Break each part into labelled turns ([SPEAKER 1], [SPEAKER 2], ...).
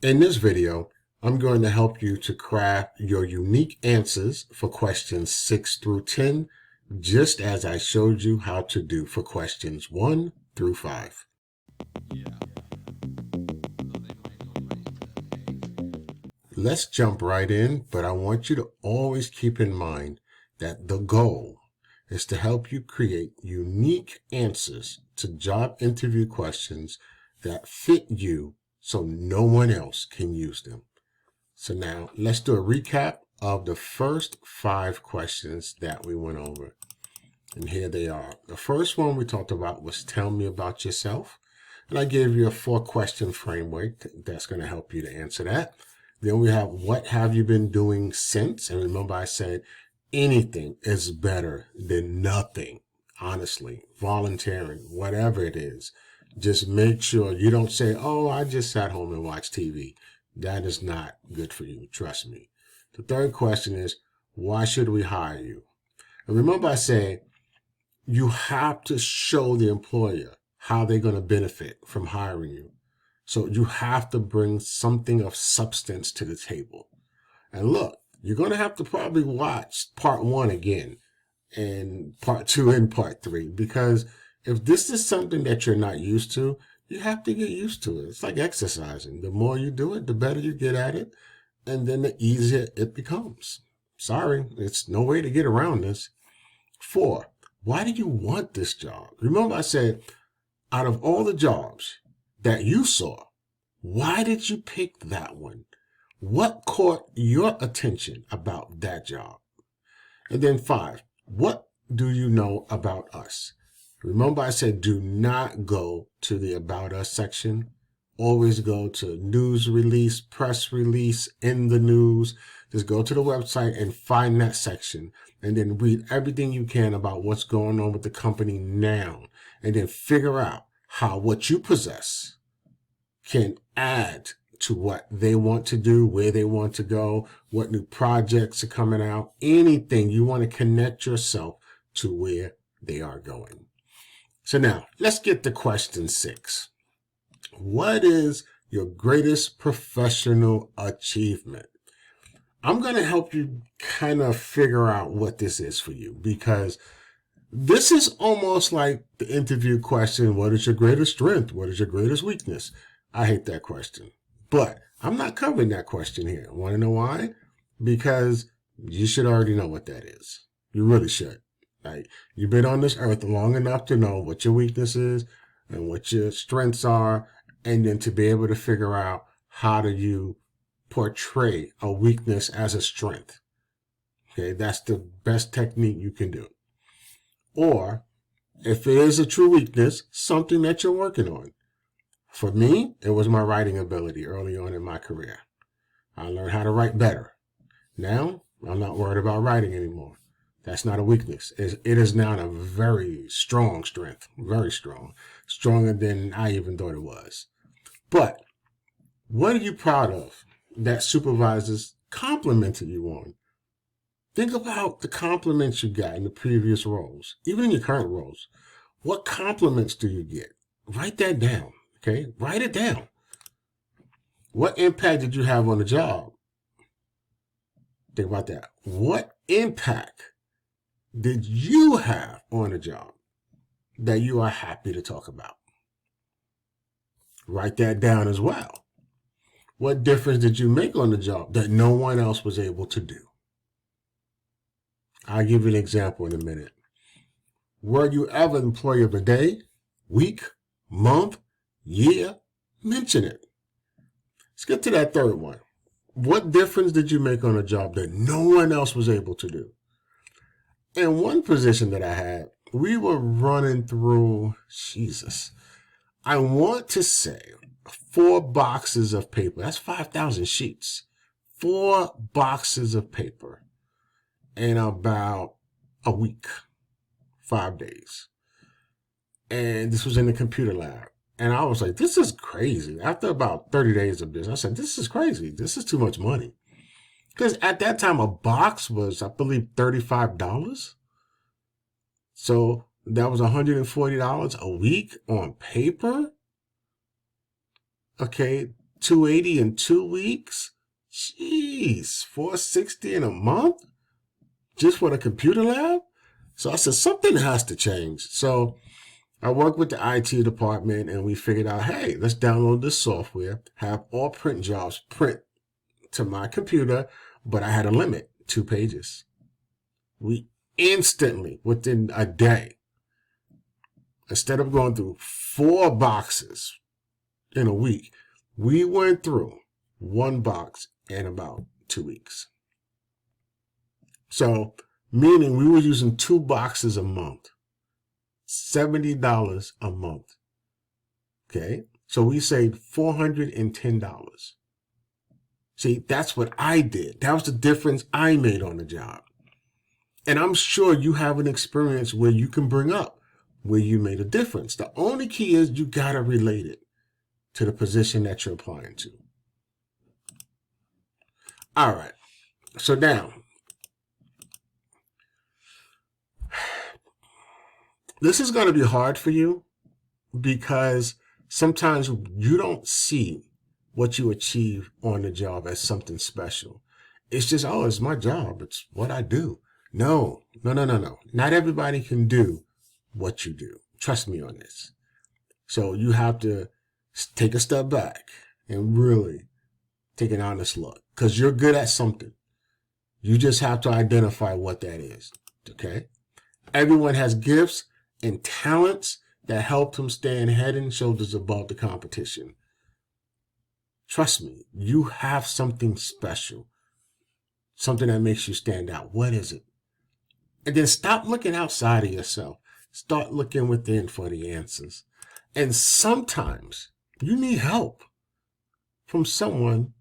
[SPEAKER 1] In this video, I'm going to help you to craft your unique answers for questions 6 through 10, just as I showed you how to do for questions 1 through 5. Let's jump right in, but I want you to always keep in mind that the goal is to help you create unique answers to job interview questions that fit you so no one else can use them. So now let's do a recap of the first 5 questions that we went over. And here they are. The first one we talked about was tell me about yourself. And I gave you a 4-question framework that's going to help you to answer that. Then we have what have you been doing since? And remember I said anything is better than nothing. Honestly, volunteering, whatever it is, just make sure you don't say, oh, I just sat home and watched TV. That is not good for you. Trust me. The third question is, why should we hire you? And remember I said, you have to show the employer how they're going to benefit from hiring you. So you have to bring something of substance to the table. And look, you're going to have to probably watch part 1 again and part 2 and part 3, because if this is something that you're not used to, you have to get used to it. It's like exercising. The more you do it, the better you get at it, and then the easier it becomes. Sorry, it's no way to get around this. 4, why do you want this job? Remember I said, out of all the jobs that you saw, why did you pick that one? What caught your attention about that job? And then 5, what do you know about us? Remember I said, do not go to the About Us section. Always go to news release, press release, in the news. Just go to the website and find that section and then read everything you can about what's going on with the company now. And then figure out how what you possess can add to what they want to do, where they want to go, what new projects are coming out, anything you want to connect yourself to where they are going. So now let's get to question 6. What is your greatest professional achievement? I'm going to help you kind of figure out what this is for you, because this is almost like the interview question, what is your greatest strength? What is your greatest weakness? I hate that question, but I'm not covering that question here. Want to know why? Because you should already know what that is. You really should. Like, you've been on this earth long enough to know what your weakness is and what your strengths are, and then to be able to figure out how do you portray a weakness as a strength. Okay, that's the best technique you can do. Or, if it is a true weakness, something that you're working on. For me, it was my writing ability early on in my career. I learned how to write better. Now, I'm not worried about writing anymore. That's not a weakness. It is now a very strong strength, very strong, stronger than I even thought it was. But what are you proud of that supervisors complimented you on? Think about the compliments you got in the previous roles, even in your current roles. What compliments do you get? Write that down, okay? Write it down. What impact did you have on the job? Think about that. What impact did you have on a job that you are happy to talk about? Write that down as well. What difference did you make on the job that no one else was able to do? I'll give you an example in a minute. Were you ever employee of the day, week, month, year? Mention it. Let's get to that third one. What difference did you make on a job that no one else was able to do? In one position that I had, we were running through, I want to say 4 boxes of paper. That's 5,000 sheets. 4 boxes of paper in about a week, 5 days. And this was in the computer lab. And I was like, this is crazy. After about 30 days of this, I said, this is crazy. This is too much money. Because at that time, a box was, I believe, $35. So that was $140 a week on paper. Okay, $280 in 2 weeks. Jeez, $460 in a month just for the computer lab. So I said, something has to change. So I worked with the IT department and we figured out, hey, let's download this software, have all print jobs print to my computer, but I had a limit, 2 pages. We instantly, within a day, instead of going through 4 boxes in a week, we went through 1 box in about 2 weeks. So, meaning we were using 2 boxes a month, $70 a month. Okay, so we saved $410. See, that's what I did. That was the difference I made on the job. And I'm sure you have an experience where you can bring up where you made a difference. The only key is you got to relate it to the position that you're applying to. All right. So now, this is going to be hard for you because sometimes you don't see what you achieve on the job as something special. It's just, oh, it's my job. It's what I do. No. Not everybody can do what you do. Trust me on this. So you have to take a step back and really take an honest look because you're good at something. You just have to identify what that is. Okay? Everyone has gifts and talents that help them stand head and shoulders above the competition. Trust me, you have something special, something that makes you stand out. What is it? And then stop looking outside of yourself. Start looking within for the answers. And sometimes you need help from someone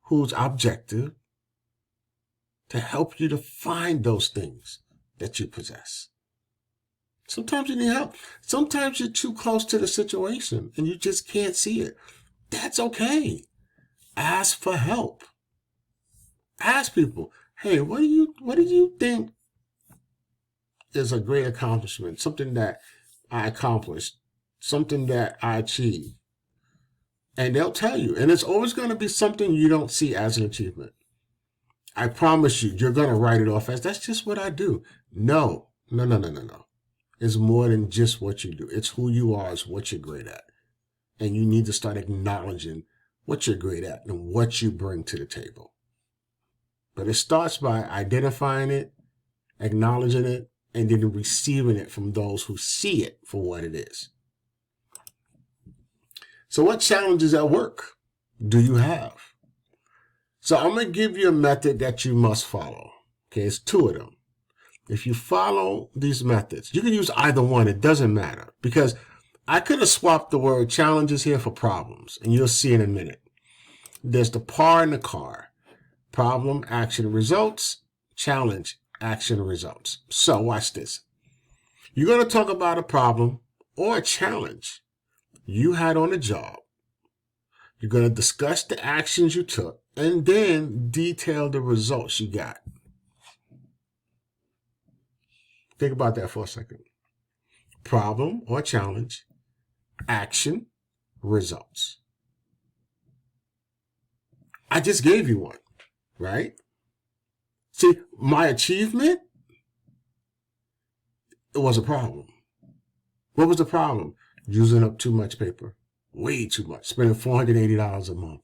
[SPEAKER 1] who's objective to help you to find those things that you possess. Sometimes you need help. Sometimes you're too close to the situation and you just can't see it. That's okay. Ask for help. Ask people, hey, what do you think is a great accomplishment? Something that I accomplished, something that I achieved. And they'll tell you. And it's always going to be something you don't see as an achievement. I promise you, you're going to write it off as, that's just what I do. No. It's more than just what you do. It's who you are, it's what you're great at. And you need to start acknowledging what you're great at and what you bring to the table. But it starts by identifying it, acknowledging it, and then receiving it from those who see it for what it is. So what challenges at work do you have? So I'm going to give you a method that you must follow. Okay, it's 2 of them. If you follow these methods, you can use either one. It doesn't matter because I could have swapped the word challenges here for problems, and you'll see in a minute. There's the PAR and the CAR. Problem, action, results. Challenge, action, results. So watch this. You're going to talk about a problem or a challenge you had on the job. You're going to discuss the actions you took and then detail the results you got. Think about that for a second. Problem or challenge, action, results. I just gave you one, right? See, my achievement, it was a problem. What was the problem? Using up too much paper, way too much, spending $480 a month.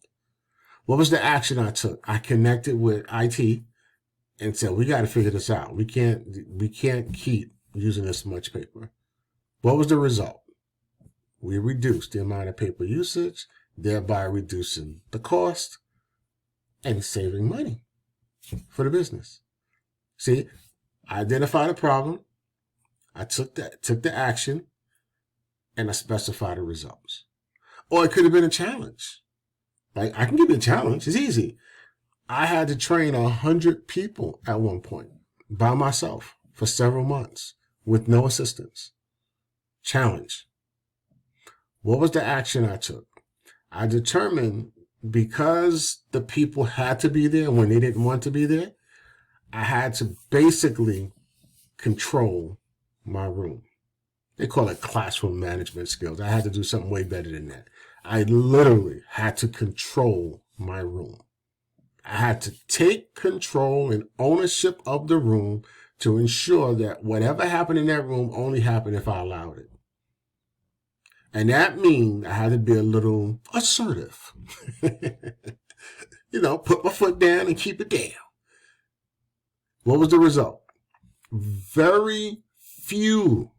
[SPEAKER 1] What was the action I took? I connected with IT and said, we got to figure this out. We can't keep using this much paper. What was the result? We reduced the amount of paper usage, thereby reducing the cost and saving money for the business. See, I identified a problem. I took the action and I specified the results. Or it could have been a challenge. Like, I can give you a challenge. It's easy. I had to train 100 people at one point by myself for several months with no assistance. Challenge. What was the action I took? I determined because the people had to be there when they didn't want to be there, I had to basically control my room. They call it classroom management skills. I had to do something way better than that. I literally had to control my room. I had to take control and ownership of the room to ensure that whatever happened in that room only happened if I allowed it. And that means I had to be a little assertive. Put my foot down and keep it down. What was the result? Very few,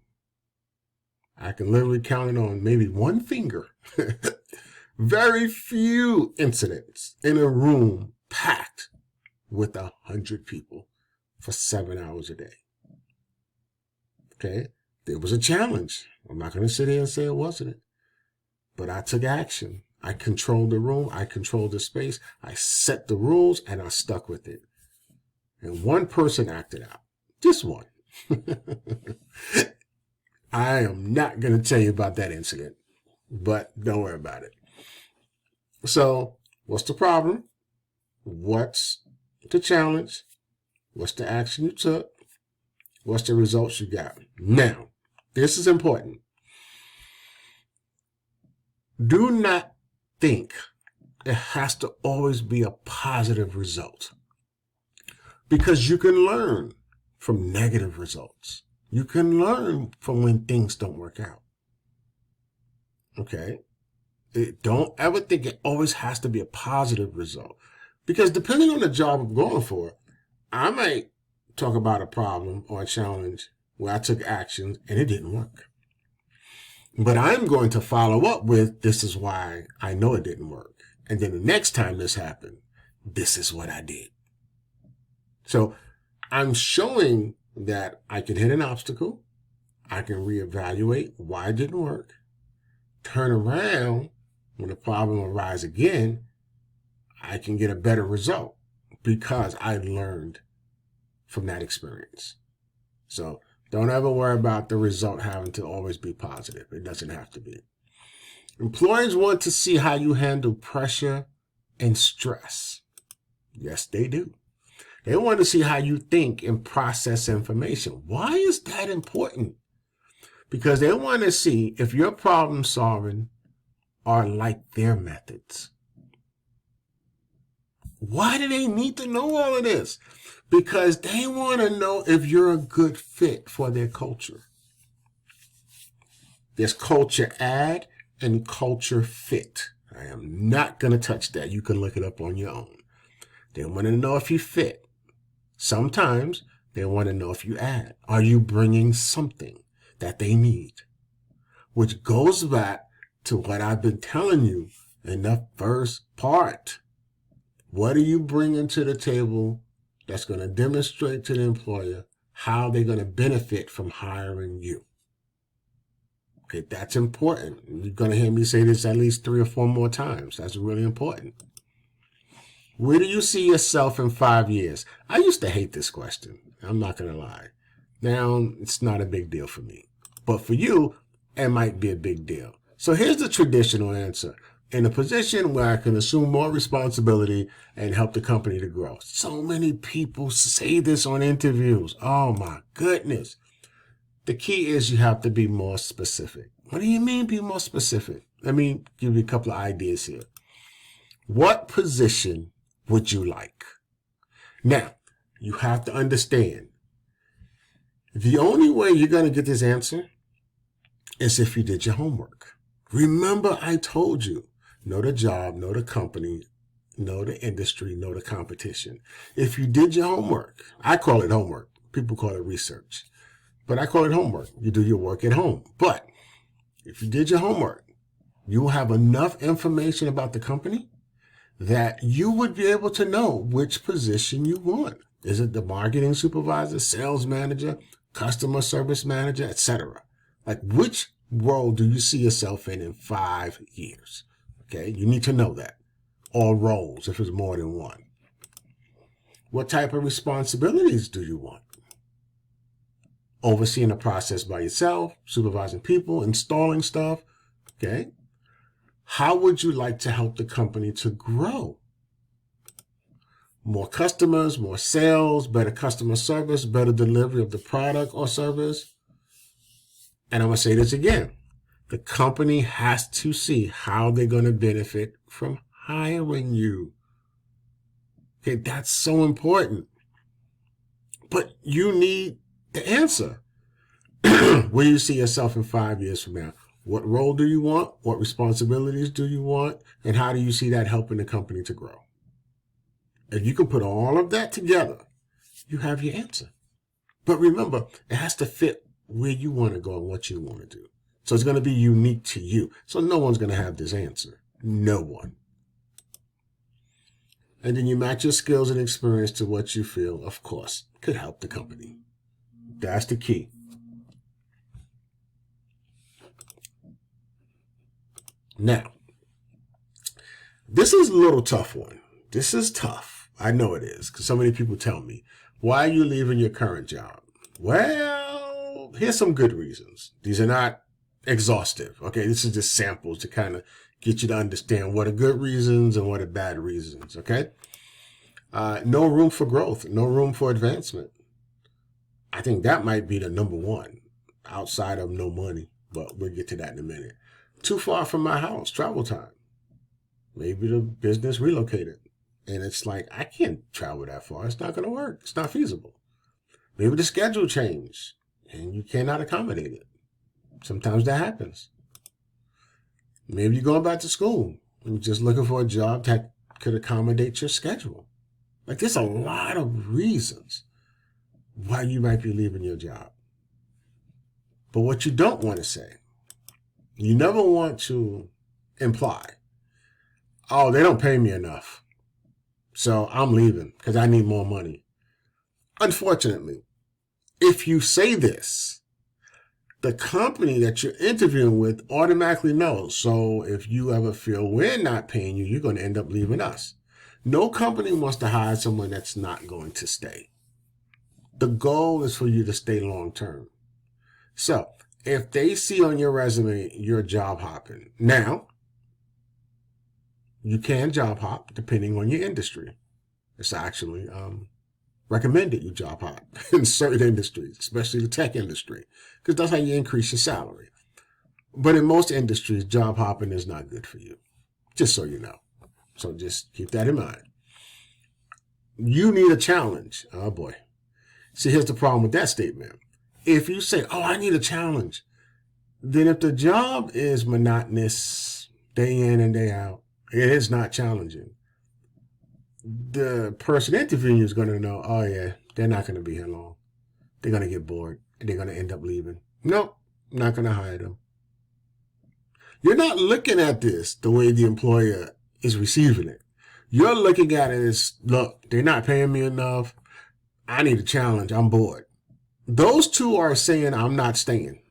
[SPEAKER 1] I can literally count it on maybe one finger, very few incidents in a room packed with 100 people for 7 hours a day. Okay? There was a challenge. I'm not going to sit here and say it wasn't. But I took action. I controlled the room. I controlled the space. I set the rules and I stuck with it. And one person acted out. Just one. I am not going to tell you about that incident, but don't worry about it. So, what's the problem? What's the challenge? What's the action you took? What's the results you got? Now, this is important. Do not think it has to always be a positive result, because you can learn from negative results. You can learn from when things don't work out. Okay? Don't ever think it always has to be a positive result, because depending on the job I'm going for, I might talk about a problem or a challenge where I took action and it didn't work. But I'm going to follow up with, this is why I know it didn't work. And then the next time this happened, this is what I did. So I'm showing that I can hit an obstacle. I can reevaluate why it didn't work. Turn around when the problem arises again. I can get a better result because I learned from that experience. So don't ever worry about the result having to always be positive. It doesn't have to be. Employees want to see how you handle pressure and stress. Yes, they do. They want to see how you think and process information. Why is that important? Because they want to see if your problem solving are like their methods. Why do they need to know all of this? Because they want to know if you're a good fit for their culture. There's culture add and culture fit. I am not going to touch that. You can look it up on your own. They want to know if you fit. Sometimes they want to know if you add. Are you bringing something that they need? Which goes back to what I've been telling you in the first part. What are you bringing to the table that's going to demonstrate to the employer how they're going to benefit from hiring you? Okay, that's important. You're going to hear me say this at least 3 or 4 more times. That's really important. Where do you see yourself in 5 years? I used to hate this question. I'm not going to lie. Now, it's not a big deal for me. But for you, it might be a big deal. So here's the traditional answer. In a position where I can assume more responsibility and help the company to grow. So many people say this on interviews. Oh my goodness. The key is you have to be more specific. What do you mean be more specific? Let me give you a couple of ideas here. What position would you like? Now, you have to understand, the only way you're going to get this answer is if you did your homework. Remember, I told you, know the job, know the company, know the industry, know the competition. If you did your homework, I call it homework. People call it research. But I call it homework. You do your work at home. But if you did your homework, you will have enough information about the company that you would be able to know which position you want. Is it the marketing supervisor, sales manager, customer service manager, etc.? Like, which role do you see yourself in 5 years? Okay, you need to know that. Or roles, if it's more than one. What type of responsibilities do you want? Overseeing a process by yourself, supervising people, installing stuff. Okay. How would you like to help the company to grow? More customers, more sales, better customer service, better delivery of the product or service. And I'm going to say this again. The company has to see how they're going to benefit from hiring you. Okay, that's so important. But you need the answer. Where do you see yourself in 5 years from now? What role do you want? What responsibilities do you want? And how do you see that helping the company to grow? If you can put all of that together, you have your answer. But remember, it has to fit where you want to go and what you want to do. So it's going to be unique to you. So no one's going to have this answer. No one. And then you match your skills and experience to what you feel, of course, could help the company. That's the key. Now, this is a little tough one. This is tough. I know it is, because so many people tell me, why are you leaving your current job? Well, here's some good reasons. These are not exhaustive. Okay, this is just samples to kind of get you to understand what are good reasons and what are bad reasons. Okay, no room for growth, no room for advancement. I think that might be the number one, outside of no money, but we'll get to that in a minute. Too far from my house, travel time. Maybe the business relocated, and it's like, I can't travel that far. It's not going to work. It's not feasible. Maybe the schedule changed, and you cannot accommodate it. Sometimes that happens. Maybe you're going back to school and you're just looking for a job that could accommodate your schedule. Like, there's a lot of reasons why you might be leaving your job. But what you don't want to say, you never want to imply, oh, they don't pay me enough, so I'm leaving because I need more money. Unfortunately, if you say this, the company that you're interviewing with automatically knows. So if you ever feel we're not paying you, you're going to end up leaving us. No company wants to hire someone that's not going to stay. The goal is for you to stay long term. So if they see on your resume you're job hopping, now you can job hop depending on your industry. It's actually recommended you job hop in certain industries, especially the tech industry, because that's how you increase your salary. But in most industries, job hopping is not good for you, just so you know. So just keep that in mind. You need a challenge. Oh boy. See, here's the problem with that statement. If you say, oh, I need a challenge, then if the job is monotonous, day in and day out, it is not challenging. The person interviewing you is going to know, oh yeah, they're not going to be here long. They're going to get bored and they're going to end up leaving. Nope, not going to hire them. You're not looking at this the way the employer is receiving it. You're looking at it as, look, they're not paying me enough. I need a challenge. I'm bored. Those two are saying, I'm not staying.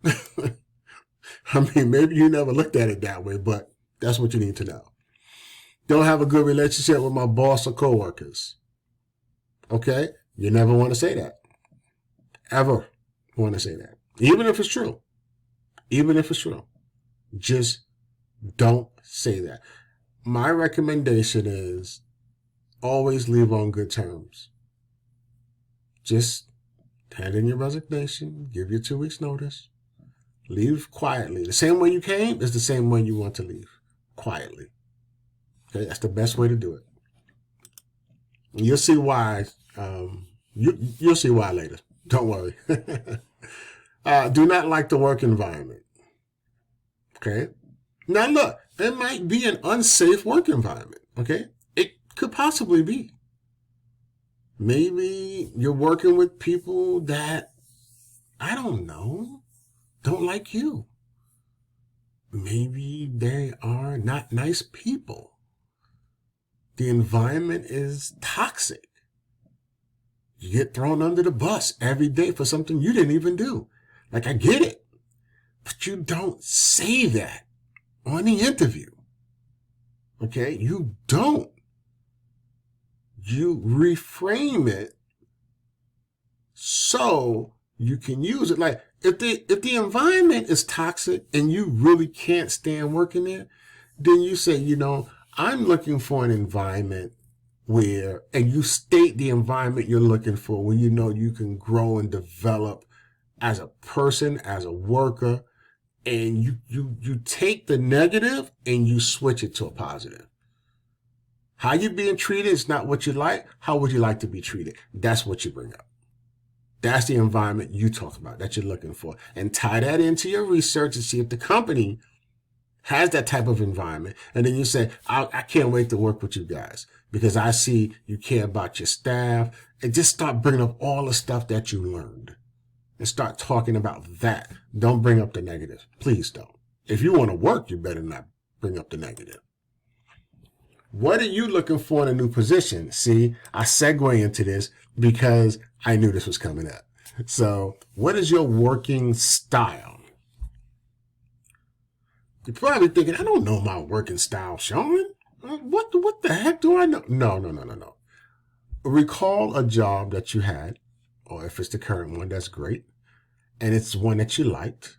[SPEAKER 1] I mean, maybe you never looked at it that way, but that's what you need to know. Don't have a good relationship with my boss or coworkers. Okay? You never want to say that. Ever want to say that. Even if it's true. Even if it's true. Just don't say that. My recommendation is always leave on good terms. Just hand in your resignation, give your 2 weeks notice, leave quietly. The same way you came is the same way you want to leave. Quietly. Okay, that's the best way to do it. And you'll see why. You'll see why later. Don't worry. Do not like the work environment. Okay. Now look, it might be an unsafe work environment. Okay, it could possibly be. Maybe you're working with people that, I don't know, don't like you. Maybe they are not nice people. The environment is toxic. You get thrown under the bus every day for something you didn't even do. Like, I get it. But you don't say that on the interview. Okay? You don't. You reframe it so you can use it. Like, if the environment is toxic and you really can't stand working there, then you say, I'm looking for an environment where, and you state the environment you're looking for, where you know you can grow and develop as a person, as a worker, and you take the negative and you switch it to a positive. How you being treated is not what you like. How would you like to be treated? That's what you bring up. That's the environment you talk about that you're looking for. And tie that into your research and see if the company has that type of environment. And then you say, I can't wait to work with you guys because I see you care about your staff. And just start bringing up all the stuff that you learned and start talking about that. Don't bring up the negative. Please don't. If you want to work, you better not bring up the negative. What are you looking for in a new position? See, I segue into this because I knew this was coming up. So what is your working style? You're probably thinking, I don't know my working style, Sean. What the heck do I know? No. Recall a job that you had, or if it's the current one, that's great. And it's one that you liked,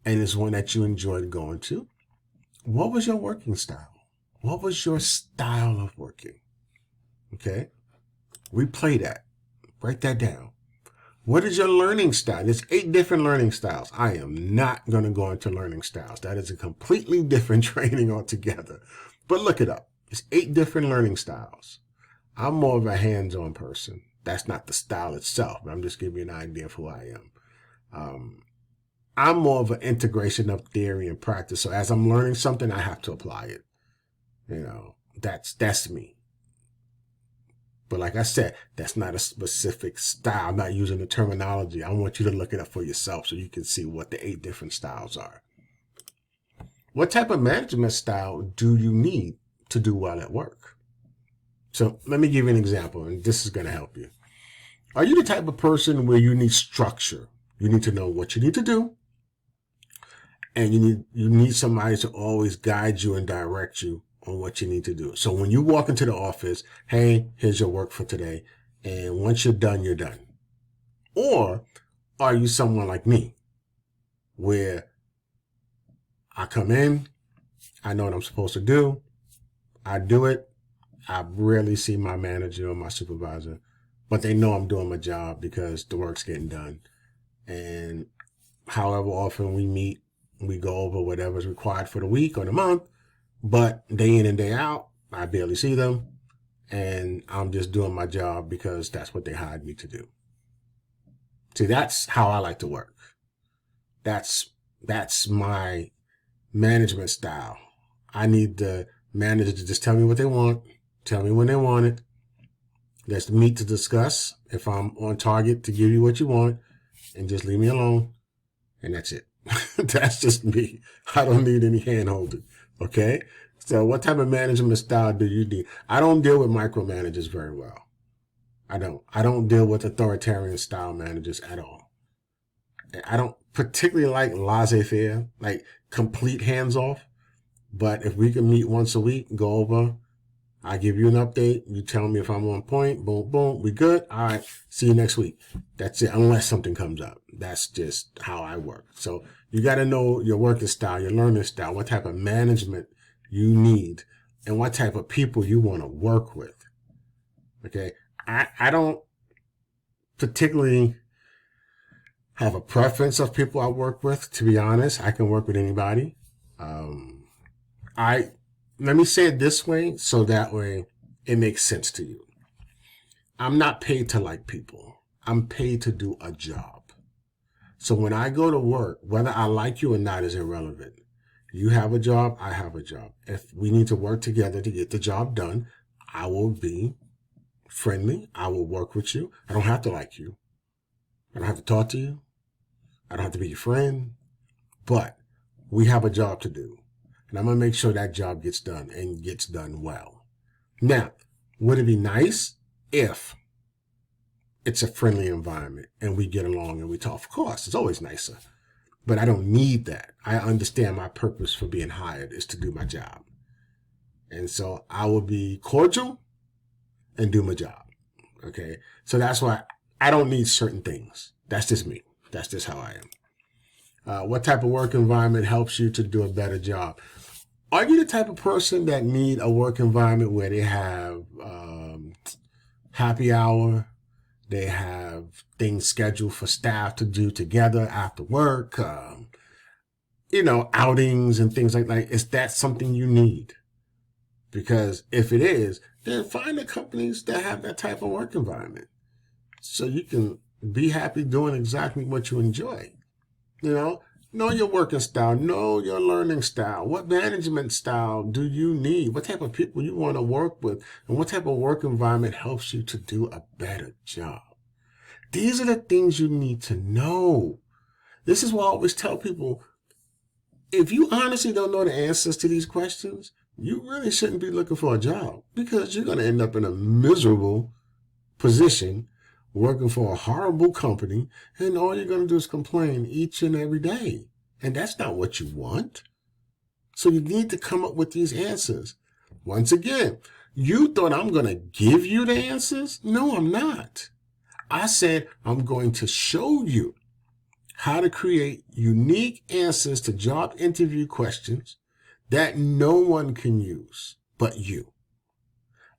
[SPEAKER 1] and it's one that you enjoyed going to. What was your working style? What was your style of working? Okay. Replay that. Write that down. What is your learning style? There's 8 different learning styles. I am not going to go into learning styles. That is a completely different training altogether. But look it up. It's 8 different learning styles. I'm more of a hands-on person. That's not the style itself, but I'm just giving you an idea of who I am. I'm more of an integration of theory and practice. So as I'm learning something, I have to apply it. You know, that's me. But like I said, that's not a specific style. I'm not using the terminology. I want you to look it up for yourself so you can see what the 8 different styles are. What type of management style do you need to do well at work? So let me give you an example, and this is going to help you. Are you the type of person where you need structure? You need to know what you need to do, and you need somebody to always guide you and direct you on what you need to do. So when you walk into the office, hey, here's your work for today. And once you're done, you're done. Or are you someone like me where I come in, I know what I'm supposed to do, I do it. I rarely see my manager or my supervisor, but they know I'm doing my job because the work's getting done. And however often we meet, we go over whatever's required for the week or the month. But day in and day out, I barely see them, and I'm just doing my job because that's what they hired me to do. See, that's how I like to work. That's my management style. I need the manager to just tell me what they want, tell me when they want it. Let's meet to discuss if I'm on target to give you what you want, and just leave me alone. And that's it. That's just me. I don't need any hand holding. Okay. So what type of management style do you need? I don't deal with micromanagers very well. I don't deal with authoritarian style managers at all. I don't particularly like laissez-faire, like complete hands off. But if we can meet once a week, go over, I give you an update. You tell me if I'm on point. Boom, boom. We good? All right. See you next week. That's it. Unless something comes up. That's just how I work. So you got to know your working style, your learning style, what type of management you need, and what type of people you want to work with. Okay. I don't particularly have a preference of people I work with, to be honest. I can work with anybody. Let me say it this way so that way it makes sense to you. I'm not paid to like people. I'm paid to do a job. So when I go to work, whether I like you or not is irrelevant. You have a job, I have a job. If we need to work together to get the job done, I will be friendly. I will work with you. I don't have to like you. I don't have to talk to you. I don't have to be your friend. But we have a job to do. And I'm going to make sure that job gets done and gets done well. Now, would it be nice if it's a friendly environment and we get along and we talk? Of course, it's always nicer. But I don't need that. I understand my purpose for being hired is to do my job. And so I will be cordial and do my job. Okay? So that's why I don't need certain things. That's just me. That's just how I am. What type of work environment helps you to do a better job? Are you the type of person that need a work environment where they have happy hour, they have things scheduled for staff to do together after work, outings and things like that, is that something you need? Because if it is, then find the companies that have that type of work environment so you can be happy doing exactly what you enjoy. Know your working style, know your learning style. What management style do you need? What type of people you want to work with? And what type of work environment helps you to do a better job? These are the things you need to know. This is why I always tell people, if you honestly don't know the answers to these questions, you really shouldn't be looking for a job, because you're going to end up in a miserable position working for a horrible company, and all you're going to do is complain each and every day. And that's not what you want. So you need to come up with these answers. Once again, you thought I'm going to give you the answers? No, I'm not. I said I'm going to show you how to create unique answers to job interview questions that no one can use but you.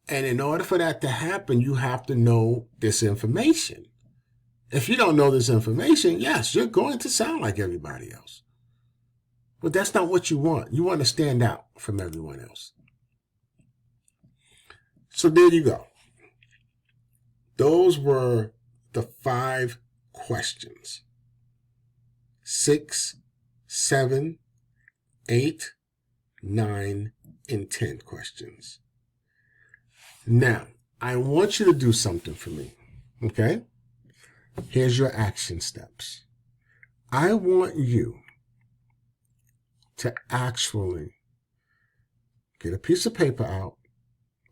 [SPEAKER 1] And in order for that to happen, you have to know this information. If you don't know this information, yes, you're going to sound like everybody else. But that's not what you want. You want to stand out from everyone else. So there you go. Those were the 5 questions. 6, 7, 8, 9, and 10 questions. Now, I want you to do something for me, okay? Here's your action steps. I want you to actually get a piece of paper out,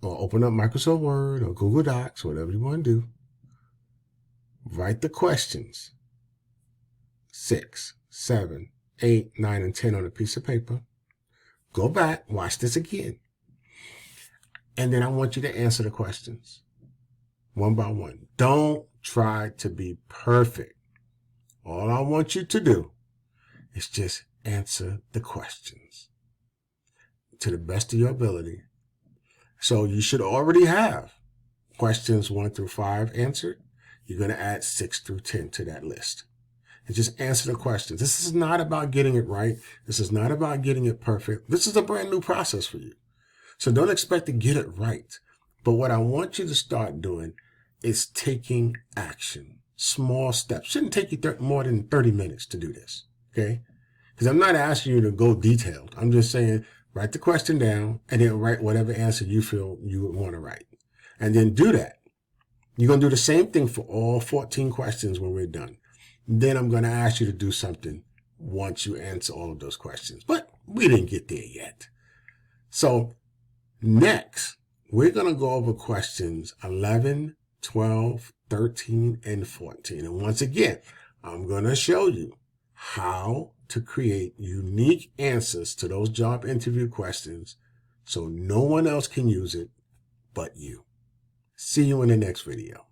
[SPEAKER 1] or open up Microsoft Word or Google Docs, whatever you want to do. Write the questions, 6, 7, 8, 9, and 10 on a piece of paper. Go back, watch this again. And then I want you to answer the questions one by one. Don't try to be perfect. All I want you to do is just answer the questions to the best of your ability. So you should already have questions 1 through 5 answered. You're going to add 6 through 10 to that list. And just answer the questions. This is not about getting it right. This is not about getting it perfect. This is a brand new process for you. So don't expect to get it right. But what I want you to start doing is taking action. Small steps. Shouldn't take you more than 30 minutes to do this. Okay? Because I'm not asking you to go detailed. I'm just saying, write the question down and then write whatever answer you feel you would want to write. And then do that. You're going to do the same thing for all 14 questions when we're done. Then I'm going to ask you to do something once you answer all of those questions. But we didn't get there yet. So next, we're going to go over questions 11, 12, 13, and 14. And once again, I'm going to show you how to create unique answers to those job interview questions so no one else can use it but you. See you in the next video.